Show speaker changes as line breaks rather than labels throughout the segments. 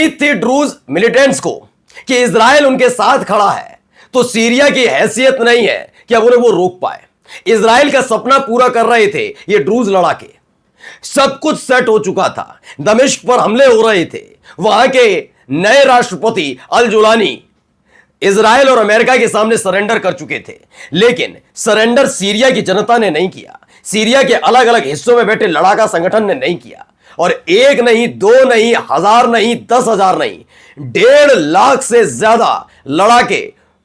उम्मीद थी ड्रूज मिलिटेंट्स को कि इजराइल उनके साथ खड़ा है, तो सीरिया की हैसियत नहीं है कि अब उन्हें वो रोक पाए। इजराइल का सपना पूरा कर रहे थे ये ड्रूज लड़ाके। सब कुछ सेट हो चुका था, दमिश्क पर हमले हो रहे थे, वहां के नए राष्ट्रपति अल जुलानी इजराइल और अमेरिका के सामने सरेंडर कर चुके थे। लेकिन सरेंडर सीरिया की जनता ने नहीं किया, सीरिया के अलग अलग हिस्सों में बैठे लड़ाका संगठन ने नहीं किया। और एक नहीं, दो नहीं, 1000 नहीं, 10,000 नहीं, 1.5 लाख से ज्यादा लड़ाके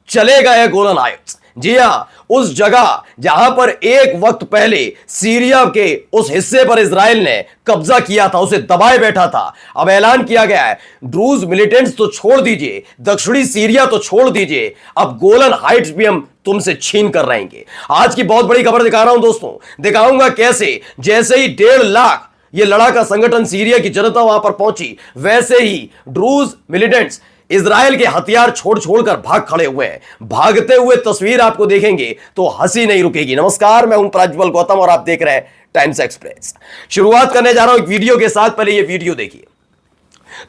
चले गए गोलन हाइट्स। जी हां, उस जगह जहां पर एक वक्त पहले सीरिया के उस हिस्से पर इजराइल ने कब्जा किया था, उसे दबाए बैठा था। अब ऐलान किया गया है, ड्रूज मिलिटेंट्स तो छोड़ दीजिए, दक्षिणी सीरिया तो छोड़ दीजिए, अब गोलन हाइट्स भी हम तुमसे छीन कर रहेंगे। आज की बहुत बड़ी खबर दिखा रहा हूं दोस्तों, दिखाऊंगा कैसे जैसे ही 1.5 लाख ये लड़ाका संगठन सीरिया की जनता वहां पर पहुंची, वैसे ही ड्रूज मिलिटेंट्स इजराइल के हथियार छोड़ छोड़कर भाग खड़े हुए हैं। भागते हुए तस्वीर आपको देखेंगे तो हंसी नहीं रुकेगी। नमस्कार, मैं हूं प्रज्वल गौतम और आप देख रहे हैं टाइम्स एक्सप्रेस। शुरुआत करने जा रहा हूं एक वीडियो के साथ। पहले ये वीडियो देखिए।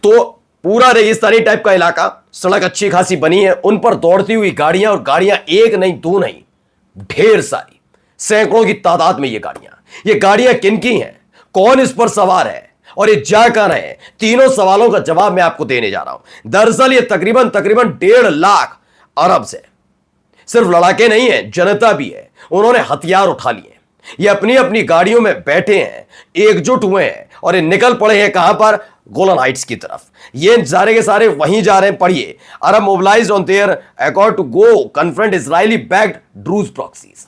तो पूरा रेगिस्तानी टाइप का इलाका, सड़क अच्छी खासी बनी है, उन पर दौड़ती हुई गाड़ियां, और गाड़ियां एक नहीं, दो नहीं, ढेर सारी, सैकड़ों की तादाद में ये गाड़ियां किनकी हैं, कौन इस पर सवार है और ये जा कहां है, तीनों सवालों का जवाब मैं आपको देने जा रहा हूं। दरअसल ये तकरीबन 1.5 लाख अरब से सिर्फ लड़ाके नहीं है, जनता भी है। उन्होंने हथियार उठा लिए, ये अपनी अपनी गाड़ियों में बैठे हैं, एकजुट हुए हैं और ये निकल पड़े हैं कहां पर, गोलन हाइट्स की तरफ। ये सारे के सारे वहीं जा रहे हैं। पढ़िए, Arab mobilised on their accord to go confront Israeli backed Druze proxies.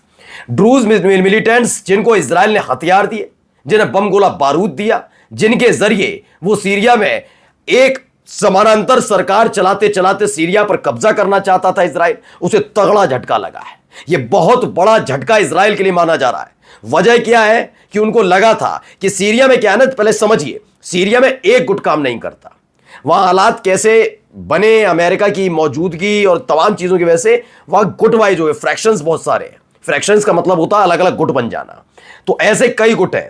Druze militants जिनको इजराइल ने हथियार दिए, जिन्हें बम गोला बारूद दिया, जिनके जरिए वो सीरिया में एक समानांतर सरकार चलाते चलाते सीरिया पर कब्जा करना चाहता था इजराइल, उसे तगड़ा झटका लगा है। यह बहुत बड़ा झटका इजराइल के लिए माना जा रहा है। वजह क्या है कि उनको लगा था कि सीरिया में क्या है ना, पहले समझिए, सीरिया में एक गुट काम नहीं करता। वहां हालात कैसे बने, अमेरिका की मौजूदगी और तमाम चीजों की वजह से वहां गुट वाइज हो गए, फ्रैक्शंस बहुत सारे हैं। फ्रैक्शंस का मतलब होता है अलग अलग गुट बन जाना। तो ऐसे कई गुट हैं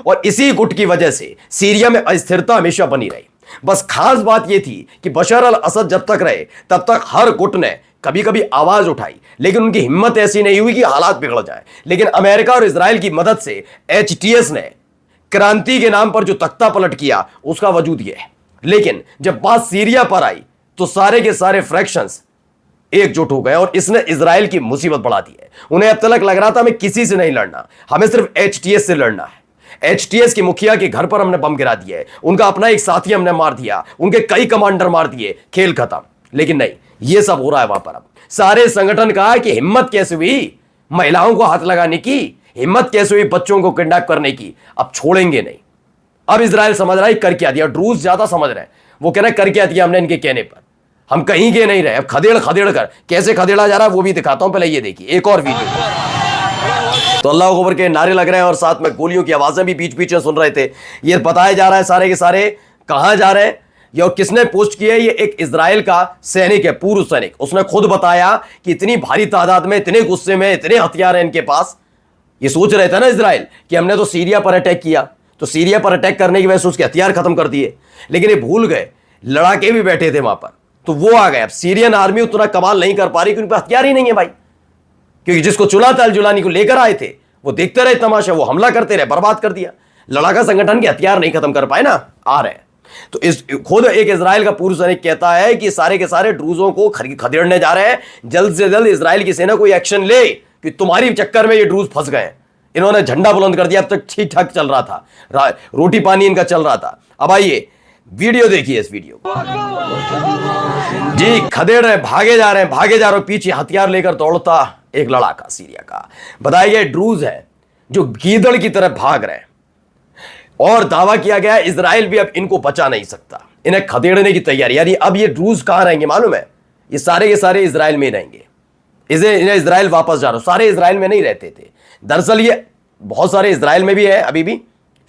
और इसी गुट की वजह से सीरिया में अस्थिरता हमेशा बनी रही। बस खास बात यह थी कि बशर अल असद जब तक रहे तब तक हर गुट ने कभी कभी आवाज उठाई, लेकिन उनकी हिम्मत ऐसी नहीं हुई कि हालात बिगड़ जाए। लेकिन अमेरिका और इजराइल की मदद से एचटीएस ने क्रांति के नाम पर जो तख्ता पलट किया उसका वजूद यह है। लेकिन जब बात सीरिया पर आई तो सारे के सारे फ्रैक्शंस एकजुट हो गए और इसने इजराइल की मुसीबत बढ़ा दी है। उन्हें अब तक लग रहा था हमें किसी से नहीं लड़ना, हमें सिर्फ एचटीएस से लड़ना है। एचटीएस के मुखिया के घर पर हमने बम गिरा दिया है, उनका अपना एक साथी हमने मार दिया, उनके कई कमांडर मार दिए, खेल खत्म। लेकिन नहीं, यह सब हो रहा है वहां पर। अब सारे संगठन कहा कि हिम्मत कैसे हुई महिलाओं को हाथ लगाने की, हिम्मत कैसे हुई बच्चों को किडनैप करने की, अब छोड़ेंगे नहीं। अब इजराइल समझ रहा है कर क्या दिया, ड्रूज ज्यादा समझ रहे हैं, वो कह रहे कर क्या दिया हमने इनके कहने पर, हम कहीं के नहीं रहे। अब खदेड़ खदेड़ कर कैसे खदेड़ा जा रहा है वो भी दिखाता हूं। पहले ये देखिए एक और वीडियो। तो अल्लाह अकबर के नारे लग रहे हैं और साथ में गोलियों की आवाजें भी बीच बीच में सुन रहे थे। ये बताया जा रहा है सारे के सारे कहां जा रहे हैं, ये और किसने पोस्ट किया है। ये एक इजराइल का सैनिक है, पूर्व सैनिक, उसने खुद बताया कि इतनी भारी तादाद में, इतने गुस्से में, इतने हथियार हैं इनके पास। ये सोच रहे थे ना इजराइल कि हमने तो सीरिया पर अटैक किया, तो सीरिया पर अटैक करने की वजह से उसके हथियार खत्म कर दिए, लेकिन ये भूल गए लड़ाके भी बैठे थे वहां पर, तो वो आ गए। अब सीरियन आर्मी उतना कमाल नहीं कर पा रही क्योंकि हथियार ही नहीं है भाई, क्योंकि जिसको चुना था अल जुलानी को लेकर आए थे वो देखते रहे तमाशा, वो हमला करते रहे, बर्बाद कर दिया। लड़ाका संगठन के हथियार नहीं खत्म कर पाए ना, आ रहे हैं। तो इस खुद एक इजराइल का पूर्व सैनिक कहता है कि सारे के सारे ड्रूजों को खदेड़ने जा रहे हैं, जल्द से जल्द इजराइल की सेना कोई एक्शन ले कि तुम्हारी चक्कर में ये ड्रूज फंस गए। इन्होंने झंडा बुलंद कर दिया, अब तक ठीक ठाक चल रहा था, रोटी पानी इनका चल रहा था। अब आइए वीडियो देखिए, इस वीडियो जी। खदेड़ रहे, भागे जा रहे हैं, भागे जा रहे, पीछे हथियार लेकर दौड़ता एक लड़ाका सीरिया का। बताया गया ड्रूज है जो गीदड़ की तरह भाग रहे हैं और दावा किया गया इजराइल भी अब इनको बचा नहीं सकता, इन्हें खदेड़ने की तैयारी। यानी अब ये ड्रूज कहां रहेंगे मालूम है, ये सारे के सारे इजराइल में रहेंगे। इन्हें इजराइल वापस जा रहा, सारे इजराइल में नहीं रहते थे। दरअसल ये बहुत सारे इजराइल में भी है, अभी भी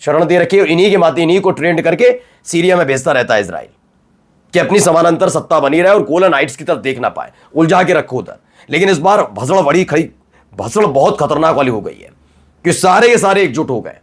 शरण दे रखी है, इन्हीं के माध्यम इन्हीं को ट्रेंड करके सीरिया में भेजता रहता है इजराइल कि अपनी समानांतर सत्ता बनी रहे और गोलन हाइट्स की तरफ देख ना पाए, उलझा के रखो उधर। लेकिन इस बार भसड़ बहुत खतरनाक वाली हो गई है कि सारे के सारे एकजुट हो गए।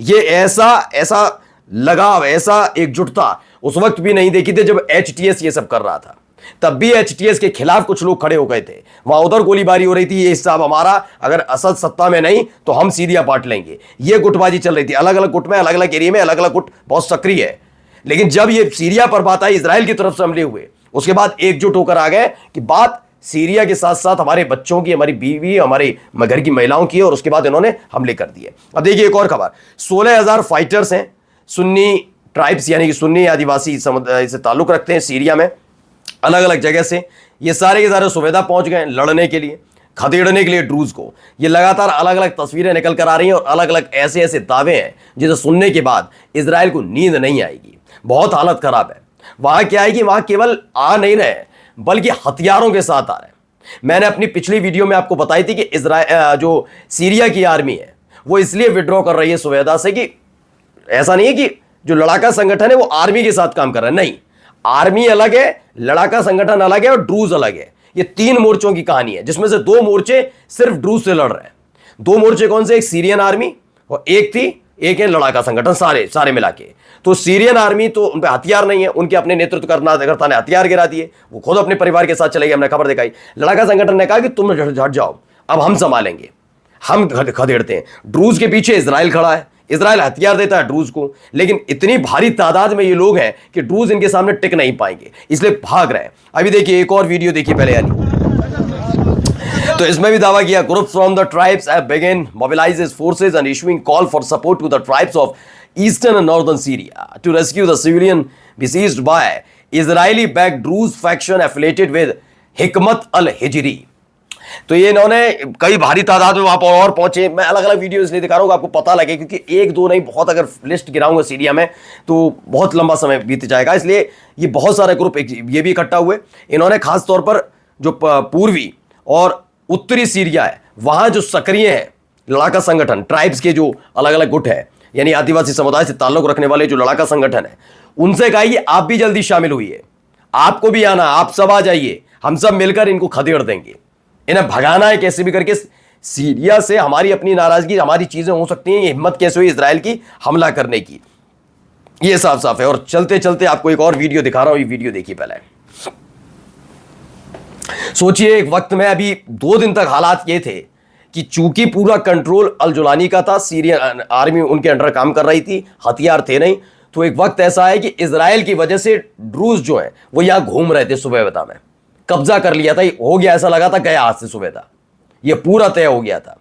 ये ऐसा लगाव, ऐसा एकजुटता उस वक्त भी नहीं देखी थी जब एचटीएस ये सब कर रहा था। तब भी एचटीएस के खिलाफ कुछ लोग खड़े हो गए थे, वहां उधर गोलीबारी हो रही थी, ये हिस्सा हमारा, अगर असद सत्ता में नहीं तो हम सीरिया बांट लेंगे, ये गुटबाजी चल रही थी। अलग अलग गुट में, अलग अलग एरिया में अलग अलग गुट बहुत सक्रिय है। लेकिन जब ये सीरिया पर बात आई, इजराइल की तरफ से हमले हुए, उसके बाद एकजुट होकर आ गए कि बात सीरिया के साथ साथ हमारे बच्चों की, हमारी बीवी, हमारे घर की महिलाओं की है, और उसके बाद इन्होंने हमले कर दिए। अब देखिए एक और खबर, 16,000 फाइटर्स हैं, सुन्नी ट्राइब्स यानी कि सुन्नी आदिवासी से ताल्लुक रखते हैं सीरिया में, अलग अलग जगह से ये सारे के सारे सुबेदा पहुंच गए लड़ने के लिए, खदेड़ने के लिए ड्रूज को। ये लगातार अलग अलग तस्वीरें निकल कर आ रही हैं और अलग अलग ऐसे ऐसे दावे हैं जिसे सुनने के बाद इजराइल को नींद नहीं आएगी, बहुत हालत खराब है। वहां क्या है कि वहां केवल आ नहीं रहे बल्कि हथियारों के साथ आ रहे हैं। मैंने अपनी पिछली वीडियो में आपको बताई थी कि इजराइल जो सीरिया की आर्मी है वो इसलिए विड्रॉ कर रही है सुबेदा से कि ऐसा नहीं है कि जो लड़ाका संगठन है वो आर्मी के साथ काम कर रहा है, नहीं, आर्मी अलग है, लड़ाका संगठन अलग है और ड्रूज अलग है। ये 3 मोर्चों की कहानी है, जिसमें से 2 मोर्चे सिर्फ ड्रूज से लड़ रहे हैं। 2 मोर्चे कौन से? एक सीरियन आर्मी और एक है लड़ाका संगठन, सारे मिला के। तो सीरियन आर्मी तो उन पे हथियार नहीं है, उनके अपने नेतृत्वकर्ता ने हथियार गिरा दिए, वो खुद अपने परिवार के साथ चले गए, हमने खबर दिखाई। लड़ाका संगठन ने कहा कि तुम हट जाओ, अब हम संभालेंगे, हम खदेड़ते हैं। ड्रूज के पीछे इजराइल खड़ा है, इजराइल हथियार देता है ड्रूज को, लेकिन इतनी भारी तादाद में ये लोग हैं कि ड्रूज इनके सामने टिक नहीं पाएंगे, इसलिए भाग रहे हैं। अभी देखिए एक और वीडियो देखिए पहले यानी, तो इसमें भी दावा किया, groups from the tribes have begun mobilise his forces and issuing call for support to the tribes of eastern and northern Syria to rescue the civilian besieged by Israeli backed Druze faction affiliated with Hikmat al हिजरी। तो ये इन्होंने कई भारी तादाद में वहां पर और पहुंचे। मैं अलग अलग वीडियो इसलिए दिखा रहा हूं आपको पता लगे, क्योंकि 1-2 नहीं, बहुत अगर लिस्ट गिराऊंगा सीरिया में तो बहुत लंबा समय बीत जाएगा, इसलिए ये बहुत सारे ग्रुप ये भी इकट्ठा हुए। इन्होंने खास तौर पर जो पूर्वी और उत्तरी सीरिया है वहां जो सक्रिय है लड़ाका संगठन, ट्राइब्स के जो अलग अलग गुट है यानी आदिवासी समुदाय से ताल्लुक रखने वाले जो लड़ाका संगठन है, उनसे कहा कि आप भी जल्दी शामिल हुई है, आपको भी आना, आप सब आ जाइए, हम सब मिलकर इनको खदेड़ देंगे, इन्हें भगाना है कैसे भी करके सीरिया से। हमारी अपनी नाराजगी, हमारी चीजें हो सकती हैं, ये हिम्मत कैसे हुई इजराइल की हमला करने की, ये साफ साफ है। और चलते चलते आपको एक और वीडियो दिखा रहा हूं, ये वीडियो देखिए पहले। सोचिए एक वक्त में, अभी 2 दिन तक हालात ये थे कि चूंकि पूरा कंट्रोल अल जुलानी का था, सीरियन आर्मी उनके अंडर काम कर रही थी, हथियार थे नहीं, तो एक वक्त ऐसा है कि इजराइल की वजह से ड्रूज जो है वो यहां घूम रहे थे, सुबेदा में कब्जा कर लिया था, हो गया, ऐसा लगा था गया हाथ से सुबेदा, ये पूरा तय हो गया था।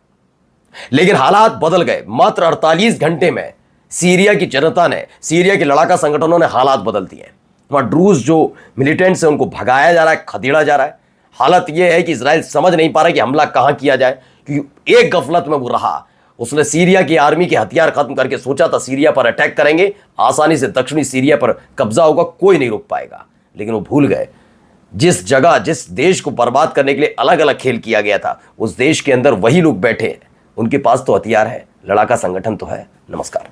लेकिन हालात बदल गए, मात्र 48 घंटे में सीरिया की जनता ने, सीरिया के लड़ाका संगठनों ने हालात बदल दिए। वहां ड्रूज जो मिलिटेंट्स है उनको भगाया जा रहा है, खदेड़ा जा रहा है। हालत यह है कि इजराइल समझ नहीं पा रहा कि हमला कहां किया जाए, क्योंकि एक गफलत में वो रहा, उसने सीरिया की आर्मी के हथियार खत्म करके सोचा था सीरिया पर अटैक करेंगे, आसानी से दक्षिणी सीरिया पर कब्जा होगा, कोई नहीं रोक पाएगा। लेकिन वो भूल गए, जिस जगह, जिस देश को बर्बाद करने के लिए अलग अलग खेल किया गया था, उस देश के अंदर वही लोग बैठे हैं, उनके पास तो हथियार है, लड़ाका संगठन तो है। नमस्कार।